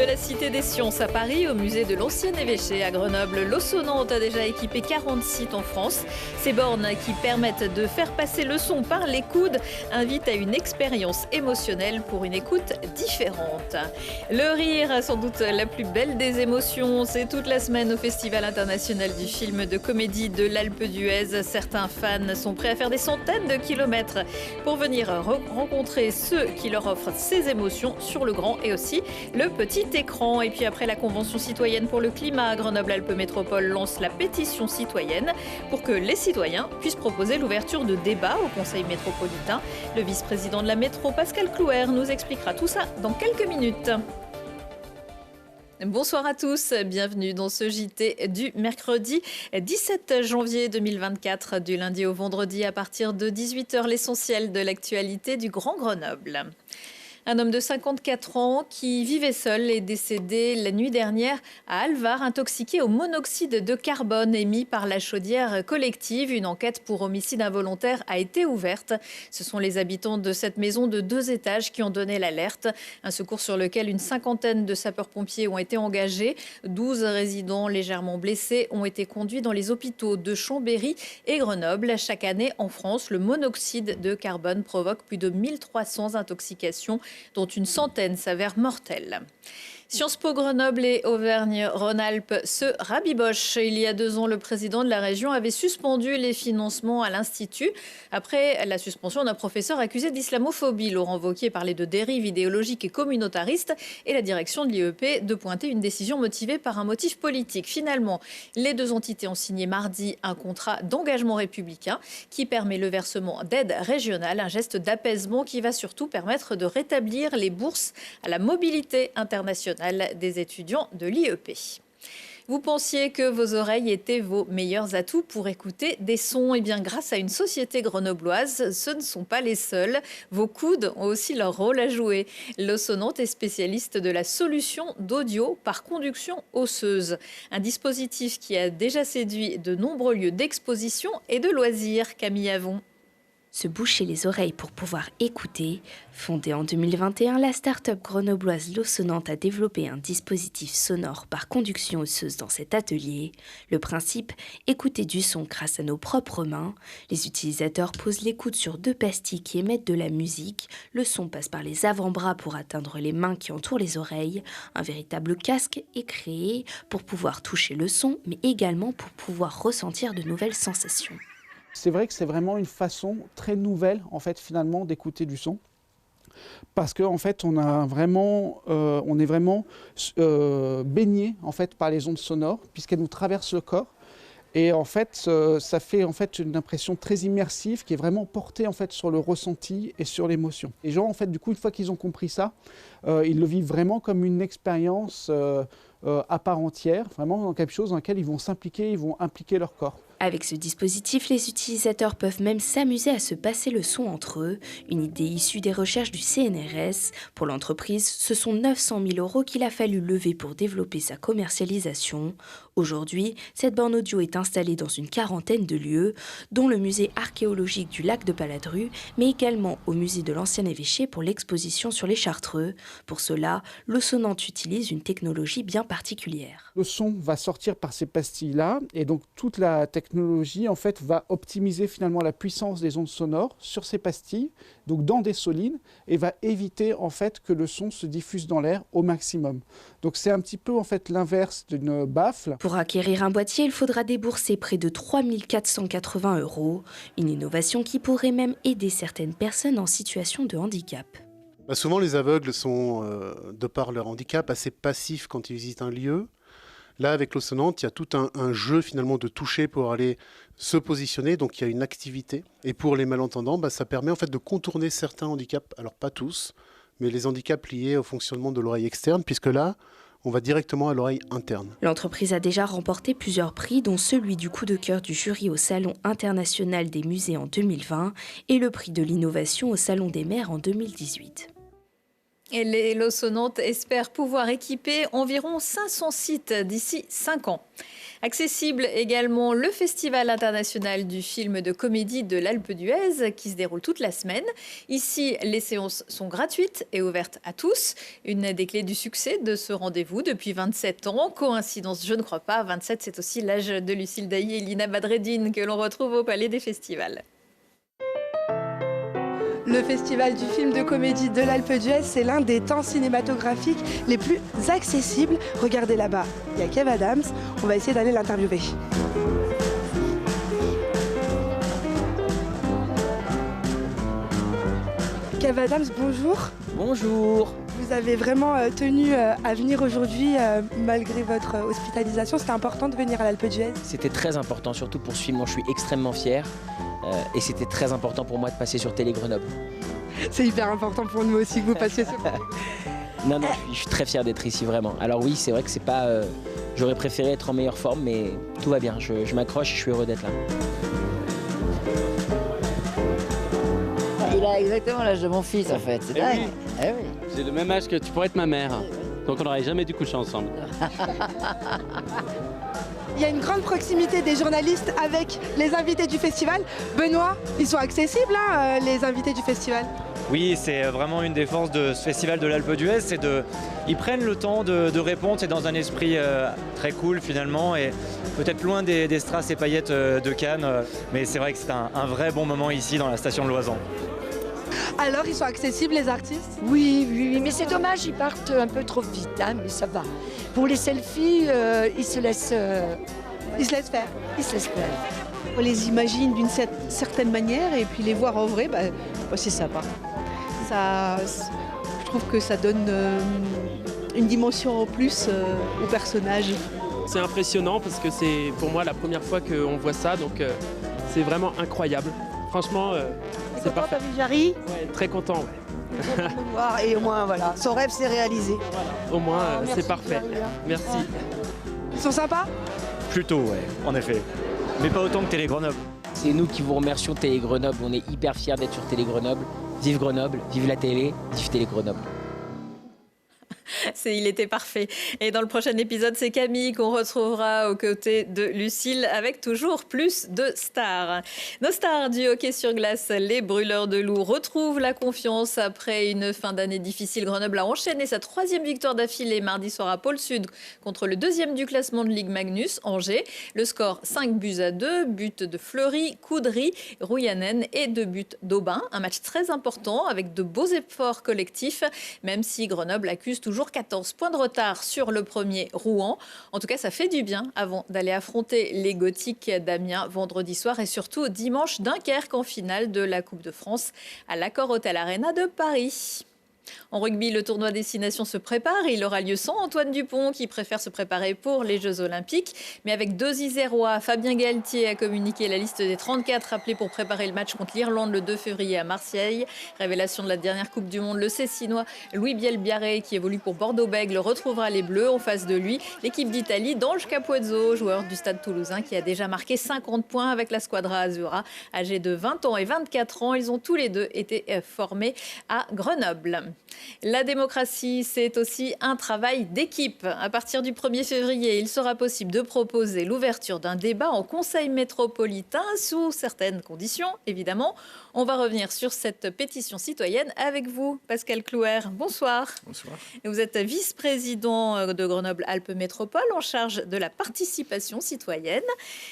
la Cité des Sciences à Paris au musée de l'Ancien Évêché à Grenoble, l'Ossonante a déjà équipé 40 sites en France. Ces bornes qui permettent de faire passer le son par les coudes invitent à une expérience émotionnelle pour une écoute différente. Le rire, sans doute la plus belle des émotions, c'est toute la semaine au Festival international du film de comédie de l'Alpe d'Huez. Certains fans sont prêts à faire des centaines de kilomètres pour venir rencontrer ceux qui leur offrent ces émotions sur le grand et aussi le petit écran. Et puis après la Convention citoyenne pour le climat, Grenoble-Alpes Métropole lance la pétition citoyenne pour que les citoyens puissent proposer l'ouverture de débats au Conseil métropolitain. Le vice-président de la métro, Pascal Clouer, nous expliquera tout ça dans quelques minutes. Bonsoir à tous, bienvenue dans ce JT du mercredi 17 janvier 2024, du lundi au vendredi à partir de 18h, l'essentiel de l'actualité du Grand Grenoble. Un homme de 54 ans qui vivait seul est décédé la nuit dernière à Alvar, intoxiqué au monoxyde de carbone émis par la chaudière collective. Une enquête pour homicide involontaire a été ouverte. Ce sont les habitants de cette maison de 2 étages qui ont donné l'alerte. Un secours sur lequel une cinquantaine de sapeurs-pompiers ont été engagés. 12 résidents légèrement blessés ont été conduits dans les hôpitaux de Chambéry et Grenoble. Chaque année en France, le monoxyde de carbone provoque plus de 1300 intoxications, dont une centaine s'avère mortelle. Sciences Po Grenoble et Auvergne-Rhône-Alpes se rabibochent. Il y a 2 ans, le président de la région avait suspendu les financements à l'Institut après la suspension d'un professeur accusé d'islamophobie. Laurent Wauquiez parlait de dérive idéologique et communautariste et la direction de l'IEP de pointer une décision motivée par un motif politique. Finalement, les 2 entités ont signé mardi un contrat d'engagement républicain qui permet le versement d'aides régionales, un geste d'apaisement qui va surtout permettre de rétablir les bourses à la mobilité internationale des étudiants de l'IEP. Vous pensiez que vos oreilles étaient vos meilleurs atouts pour écouter des sons. Eh bien, grâce à une société grenobloise, ce ne sont pas les seuls. Vos coudes ont aussi leur rôle à jouer. L'Ossonante est spécialiste de la solution d'audio par conduction osseuse. Un dispositif qui a déjà séduit de nombreux lieux d'exposition et de loisirs. Camille Avon. Se boucher les oreilles pour pouvoir écouter. Fondée en 2021, la start-up grenobloise L'Ossonante a développé un dispositif sonore par conduction osseuse dans cet atelier. Le principe, écouter du son grâce à nos propres mains. Les utilisateurs posent les coudes sur 2 pastilles qui émettent de la musique. Le son passe par les avant-bras pour atteindre les mains qui entourent les oreilles. Un véritable casque est créé pour pouvoir toucher le son, mais également pour pouvoir ressentir de nouvelles sensations. C'est vrai que c'est vraiment une façon très nouvelle, en fait, finalement, d'écouter du son. Parce qu'en fait, on est vraiment baigné en fait, par les ondes sonores, puisqu'elles nous traversent le corps. Et en fait, ça fait en fait, une impression très immersive qui est vraiment portée en fait, sur le ressenti et sur l'émotion. Les gens, en fait, du coup, une fois qu'ils ont compris ça, ils le vivent vraiment comme une expérience à part entière, vraiment dans quelque chose dans lequel ils vont s'impliquer, ils vont impliquer leur corps. Avec ce dispositif, les utilisateurs peuvent même s'amuser à se passer le son entre eux, une idée issue des recherches du CNRS. Pour l'entreprise, ce sont 900 000 € qu'il a fallu lever pour développer sa commercialisation. Aujourd'hui, cette borne audio est installée dans une quarantaine de lieux, dont le musée archéologique du lac de Paladru, mais également au musée de l'Ancien Évêché pour l'exposition sur les Chartreux. Pour cela, l'Ossonante utilise une technologie bien particulière. Le son va sortir par ces pastilles-là, et donc toute la technologie en fait, va optimiser finalement la puissance des ondes sonores sur ces pastilles, donc dans des solines, et va éviter en fait, que le son se diffuse dans l'air au maximum. Donc c'est un petit peu en fait, l'inverse d'une baffle. Pour acquérir un boîtier, il faudra débourser près de 3 480 €. Une innovation qui pourrait même aider certaines personnes en situation de handicap. Souvent, les aveugles sont, de par leur handicap, assez passifs quand ils visitent un lieu. Là, avec l'Ossonante, il y a tout un jeu finalement de toucher pour aller se positionner, donc il y a une activité. Et pour les malentendants, ça permet en fait de contourner certains handicaps, alors pas tous, mais les handicaps liés au fonctionnement de l'oreille externe, puisque là, on va directement à l'oreille interne. L'entreprise a déjà remporté plusieurs prix, dont celui du coup de cœur du jury au Salon international des musées en 2020 et le prix de l'innovation au Salon des maires en 2018. Et les Lossonantes espèrent pouvoir équiper environ 500 sites d'ici 5 ans. Accessible également le Festival international du film de comédie de l'Alpe d'Huez qui se déroule toute la semaine. Ici, les séances sont gratuites et ouvertes à tous. Une des clés du succès de ce rendez-vous depuis 27 ans. Coïncidence, je ne crois pas. 27, c'est aussi l'âge de Lucille Dailly et Lina Badreddine que l'on retrouve au Palais des Festivals. Le Festival du film de comédie de l'Alpe d'Huez, c'est l'un des temps cinématographiques les plus accessibles. Regardez là-bas, il y a Kev Adams. On va essayer d'aller l'interviewer. Kev Adams, bonjour. Bonjour. Vous avez vraiment tenu à venir aujourd'hui malgré votre hospitalisation. C'était important de venir à l'Alpe d'Huez? C'était très important, surtout pour ce film dont je suis extrêmement fier. Et c'était très important pour moi de passer sur Télé Grenoble. C'est hyper important pour nous aussi que vous passiez sur Non, je suis très fier d'être ici, vraiment. Alors oui, c'est vrai que c'est pas... j'aurais préféré être en meilleure forme, mais tout va bien. Je m'accroche et je suis heureux d'être là. Il a exactement l'âge de mon fils, en fait. C'est dingue. Oui. Eh oui. J'ai le même âge que tu pourrais être ma mère. Donc on n'aurait jamais dû coucher ensemble. Il y a une grande proximité des journalistes avec les invités du festival. Benoît, ils sont accessibles, hein, les invités du festival? Oui, c'est vraiment une des forces de ce festival de l'Alpe d'Huez, ils prennent le temps de répondre, c'est dans un esprit très cool finalement, et peut-être loin des strass et paillettes de Cannes, mais c'est vrai que c'est un vrai bon moment ici dans la station de Loisan. Alors, ils sont accessibles, les artistes? Oui, mais c'est dommage, ils partent un peu trop vite, hein, mais ça va. Pour les selfies, ils se laissent faire. Ils se laissent faire. On les imagine d'une certaine manière et puis les voir en vrai, c'est sympa. Je trouve que ça donne une dimension en plus au personnage. C'est impressionnant parce que c'est pour moi la première fois qu'on voit ça, donc c'est vraiment incroyable. Franchement, c'est parfait. Jarry, Ouais, très content. Ouais. de le voir et au moins voilà, son rêve s'est réalisé. Au moins, Merci, c'est parfait. Jarry. Merci. Ils sont sympas? Plutôt, ouais, en effet. Mais pas autant que Télé Grenoble. C'est nous qui vous remercions, Télé Grenoble. On est hyper fiers d'être sur Télé Grenoble. Vive Grenoble, vive la télé, vive Télé Grenoble. Il était parfait. Et dans le prochain épisode, c'est Camille qu'on retrouvera aux côtés de Lucille avec toujours plus de stars. Nos stars du hockey sur glace, les Brûleurs de Loups, retrouvent la confiance après une fin d'année difficile. Grenoble a enchaîné sa 3e victoire d'affilée mardi soir à Pôle Sud contre le 2e du classement de Ligue Magnus, Angers. Le score 5-2, buts de Fleury, Coudry, Rouyanen et 2 buts d'Aubin. Un match très important avec de beaux efforts collectifs, même si Grenoble accuse toujours 14 points de retard sur le premier, Rouen. En tout cas, ça fait du bien avant d'aller affronter les Gothiques d'Amiens vendredi soir et surtout dimanche Dunkerque en finale de la Coupe de France à l'Accor Hotel Arena de Paris. En rugby, le tournoi Destination se prépare. Il aura lieu sans Antoine Dupont qui préfère se préparer pour les Jeux Olympiques. Mais avec 2 Isérois, Fabien Galtier a communiqué la liste des 34 appelés pour préparer le match contre l'Irlande le 2 février à Marseille. Révélation de la dernière Coupe du Monde, le Cessinois Louis Bielbiarré qui évolue pour Bordeaux-Bègles retrouvera les Bleus. En face de lui, l'équipe d'Italie d'Ange Capuzzo, joueur du Stade Toulousain qui a déjà marqué 50 points avec la Squadra Azzurra. Âgés de 20 ans et 24 ans, ils ont tous les deux été formés à Grenoble. La démocratie, c'est aussi un travail d'équipe. À partir du 1er février, il sera possible de proposer l'ouverture d'un débat en conseil métropolitain sous certaines conditions, évidemment. On va revenir sur cette pétition citoyenne avec vous, Pascal Clouer. Bonsoir. Bonsoir. Vous êtes vice-président de Grenoble-Alpes Métropole en charge de la participation citoyenne.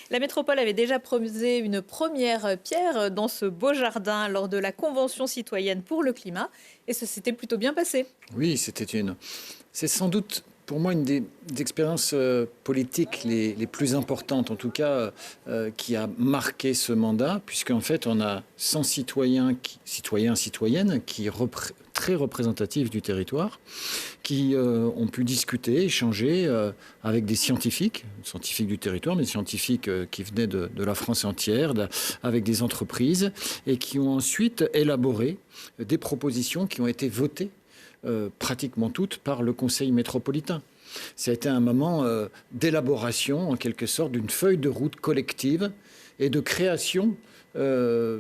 La métropole avait déjà posé une première pierre dans ce beau jardin lors de la Convention citoyenne pour le climat. Et ça s'était plutôt bien passé. Oui, c'est sans doute pour moi une des expériences politiques les plus importantes, en tout cas, qui a marqué ce mandat, puisqu'en fait, on a 100 citoyens, citoyennes, très représentatifs du territoire, qui ont pu discuter, échanger avec des scientifiques du territoire, mais des scientifiques qui venaient de la France entière, avec des entreprises, et qui ont ensuite élaboré des propositions qui ont été votées pratiquement toutes par le Conseil métropolitain. Ça a été un moment d'élaboration, en quelque sorte, d'une feuille de route collective et de création d'un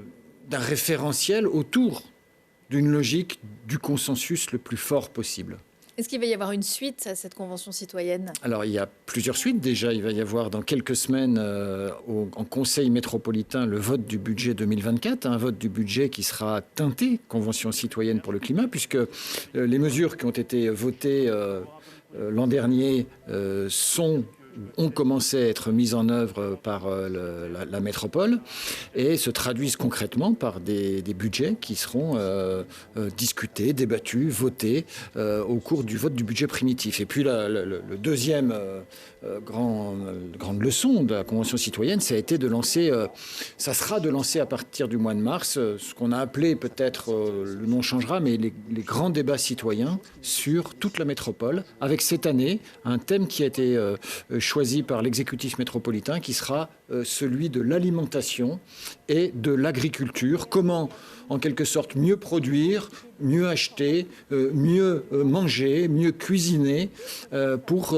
référentiel autour d'une logique du consensus le plus fort possible. Est-ce qu'il va y avoir une suite à cette convention citoyenne? Alors, il y a plusieurs suites. Déjà, il va y avoir dans quelques semaines en Conseil métropolitain le vote du budget 2024, un vote du budget qui sera teinté Convention citoyenne pour le climat, puisque les mesures qui ont été votées l'an dernier ont commencé à être mises en œuvre par la métropole et se traduisent concrètement par des budgets qui seront discutés, débattus, votés au cours du vote du budget primitif. Et puis le deuxième grande leçon de la Convention citoyenne, ça a été de lancer, ça sera de lancer à partir du mois de mars, ce qu'on a appelé peut-être, le nom changera, mais les grands débats citoyens sur toute la métropole, avec cette année un thème qui a été choisi par l'exécutif métropolitain, qui sera celui de l'alimentation et de l'agriculture. Comment, en quelque sorte, mieux produire, mieux acheter, mieux manger, mieux cuisiner pour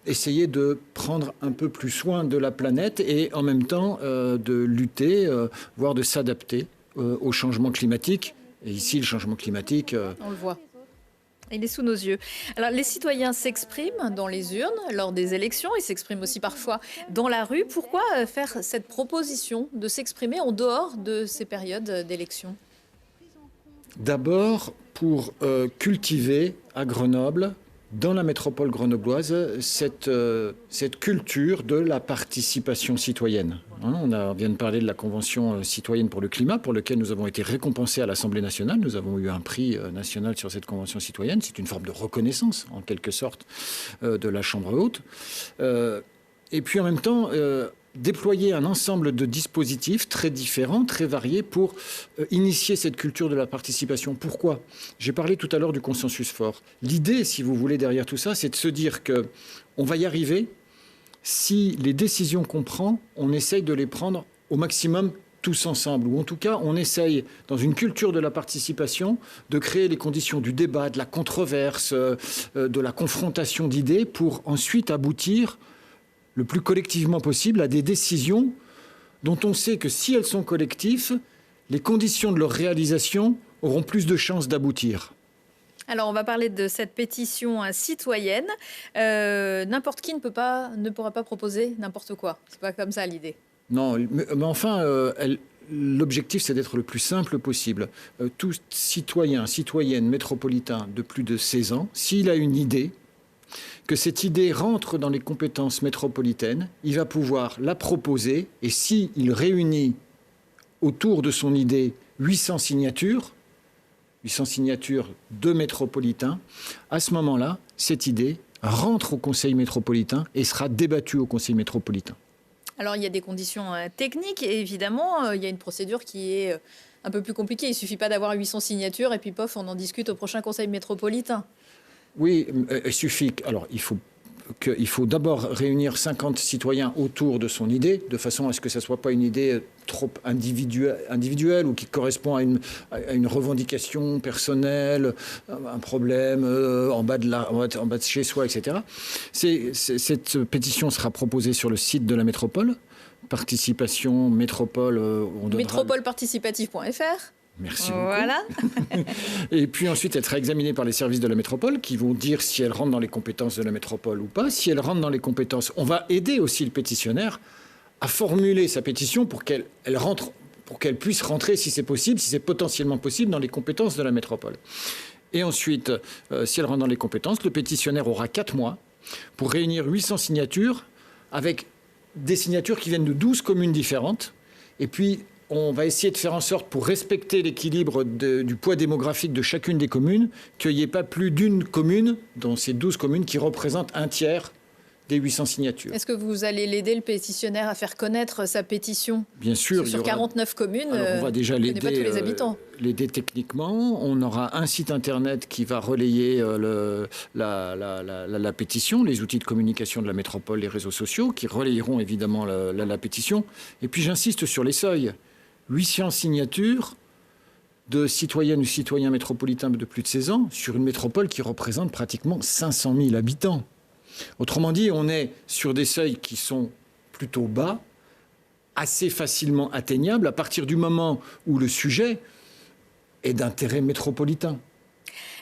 essayer de prendre un peu plus soin de la planète et en même temps de lutter, voire de s'adapter au changement climatique. Et ici, le changement climatique... On le voit. Il est sous nos yeux. Alors, les citoyens s'expriment dans les urnes lors des élections. Ils s'expriment aussi parfois dans la rue. Pourquoi faire cette proposition de s'exprimer en dehors de ces périodes d'élections? D'abord, pour cultiver à Grenoble, dans la métropole grenobloise, cette culture de la participation citoyenne. On vient de parler de la Convention citoyenne pour le climat, pour laquelle nous avons été récompensés à l'Assemblée nationale. Nous avons eu un prix national sur cette Convention citoyenne. C'est une forme de reconnaissance, en quelque sorte, de la Chambre haute. Et puis en même temps... déployer un ensemble de dispositifs très différents, très variés pour initier cette culture de la participation. Pourquoi? J'ai parlé tout à l'heure du consensus fort. L'idée, si vous voulez, derrière tout ça, c'est de se dire qu'on va y arriver si les décisions qu'on prend, on essaye de les prendre au maximum tous ensemble. Ou en tout cas, on essaye, dans une culture de la participation, de créer les conditions du débat, de la controverse, de la confrontation d'idées pour ensuite aboutir le plus collectivement possible à des décisions dont on sait que si elles sont collectives, les conditions de leur réalisation auront plus de chances d'aboutir. Alors, on va parler de cette pétition citoyenne. N'importe qui ne pourra pas proposer n'importe quoi. C'est pas comme ça l'idée. Non, mais enfin, l'objectif, c'est d'être le plus simple possible. Tout citoyenne métropolitain de plus de 16 ans, s'il a une idée, que cette idée rentre dans les compétences métropolitaines, il va pouvoir la proposer et s'il réunit autour de son idée 800 signatures de métropolitains, à ce moment-là, cette idée rentre au Conseil métropolitain et sera débattue au Conseil métropolitain. Alors, il y a des conditions techniques et évidemment, il y a une procédure qui est un peu plus compliquée. Il ne suffit pas d'avoir 800 signatures et puis pof, on en discute au prochain Conseil métropolitain. Oui, il suffit. Alors, il faut d'abord réunir 50 citoyens autour de son idée, de façon à ce que ce ne soit pas une idée trop individuelle ou qui correspond à une revendication personnelle, un problème en bas de chez soi, etc. Cette pétition sera proposée sur le site de la métropole. Participation, métropole... métropoleparticipative.fr. Merci beaucoup. Voilà. Et puis ensuite, elle sera examinée par les services de la métropole qui vont dire si elle rentre dans les compétences de la métropole ou pas. Si elle rentre dans les compétences, on va aider aussi le pétitionnaire à formuler sa pétition pour qu'elle puisse rentrer, si c'est possible, si c'est potentiellement possible, dans les compétences de la métropole. Et ensuite, si elle rentre dans les compétences, le pétitionnaire aura 4 mois pour réunir 800 signatures avec des signatures qui viennent de 12 communes différentes. Et puis, on va essayer de faire en sorte, pour respecter l'équilibre du poids démographique de chacune des communes, qu'il n'y ait pas plus d'une commune, dans ces 12 communes, qui représente un tiers des 800 signatures. Est-ce que vous allez l'aider, le pétitionnaire, à faire connaître sa pétition? Bien sûr. Sur 49 communes, on va déjà l'aider, pas tous les habitants. L'aider techniquement. On aura un site internet qui va relayer la pétition, les outils de communication de la métropole, les réseaux sociaux, qui relayeront évidemment la pétition. Et puis j'insiste sur les seuils. 800 signatures de citoyennes ou citoyens métropolitains de plus de 16 ans sur une métropole qui représente pratiquement 500 000 habitants. Autrement dit, on est sur des seuils qui sont plutôt bas, assez facilement atteignables à partir du moment où le sujet et d'intérêt métropolitain.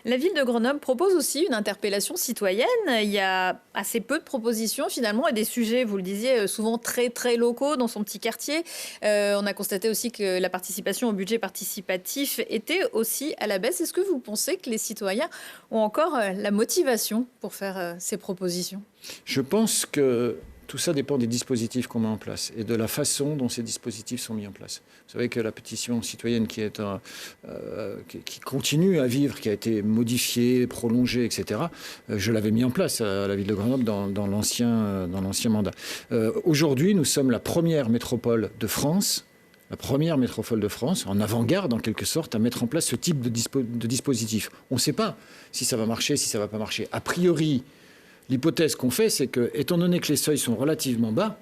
La ville de Grenoble propose aussi une interpellation citoyenne. Il y a assez peu de propositions finalement et des sujets, vous le disiez, souvent très très locaux dans son petit quartier. On a constaté aussi que la participation au budget participatif était aussi à la baisse. Est-ce que vous pensez que les citoyens ont encore la motivation pour faire ces propositions ? Je pense que tout ça dépend des dispositifs qu'on met en place et de la façon dont ces dispositifs sont mis en place. Vous savez que la pétition citoyenne qui continue à vivre, qui a été modifiée, prolongée, etc., je l'avais mis en place à la ville de Grenoble dans l'ancien mandat. Aujourd'hui, nous sommes la première métropole de France, en avant-garde en quelque sorte, à mettre en place ce type de dispositif. On ne sait pas si ça va marcher, si ça ne va pas marcher. A priori, l'hypothèse qu'on fait, c'est que, étant donné que les seuils sont relativement bas,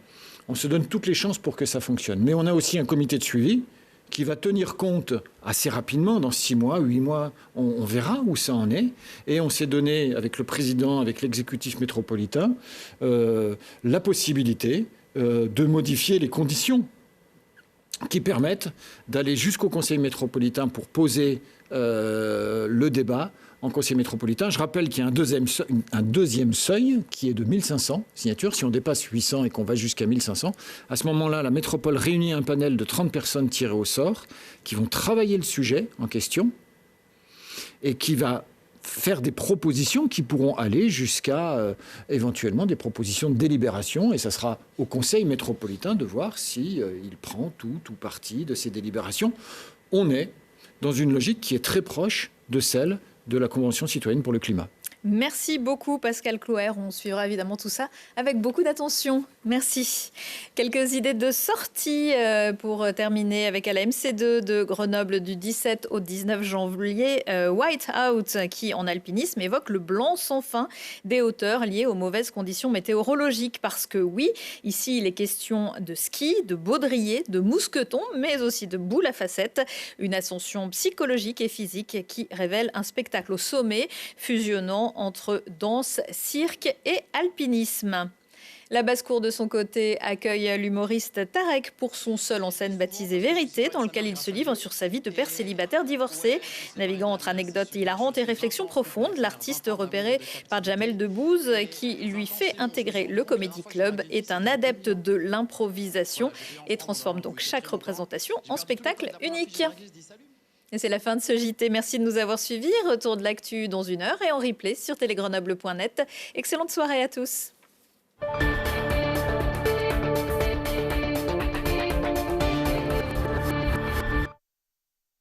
on se donne toutes les chances pour que ça fonctionne. Mais on a aussi un comité de suivi qui va tenir compte assez rapidement, dans 6 mois, 8 mois, on verra où ça en est. Et on s'est donné, avec le président, avec l'exécutif métropolitain, la possibilité de modifier les conditions qui permettent d'aller jusqu'au conseil métropolitain pour poser le débat en conseil métropolitain. Je rappelle qu'il y a un deuxième seuil qui est de 1500 signatures. Si on dépasse 800 et qu'on va jusqu'à 1500, à ce moment-là, la métropole réunit un panel de 30 personnes tirées au sort qui vont travailler le sujet en question et qui va faire des propositions qui pourront aller jusqu'à éventuellement des propositions de délibération. Et ça sera au conseil métropolitain de voir si il prend tout ou partie de ces délibérations. On est dans une logique qui est très proche de celle de la Convention citoyenne pour le climat. Merci beaucoup Pascal Clouer. On suivra évidemment tout ça avec beaucoup d'attention. Merci. Quelques idées de sortie pour terminer avec à la MC2 de Grenoble du 17 au 19 janvier. Whiteout qui en alpinisme évoque le blanc sans fin des hauteurs liées aux mauvaises conditions météorologiques. Parce que oui, ici il est question de ski, de baudrier, de mousqueton, mais aussi de boule à facettes. Une ascension psychologique et physique qui révèle un spectacle au sommet fusionnant entre danse, cirque et alpinisme. La basse-cour de son côté accueille l'humoriste Tarek pour son seul en scène baptisé Vérité, dans lequel il se livre sur sa vie de père célibataire divorcé. Naviguant entre anecdotes hilarantes et réflexions profondes, l'artiste repéré par Jamel Debbouze, qui lui fait intégrer le Comedy Club, est un adepte de l'improvisation et transforme donc chaque représentation en spectacle unique. Et c'est la fin de ce JT. Merci de nous avoir suivis. Retour de l'actu dans 1 heure et en replay sur télégrenoble.net. Excellente soirée à tous.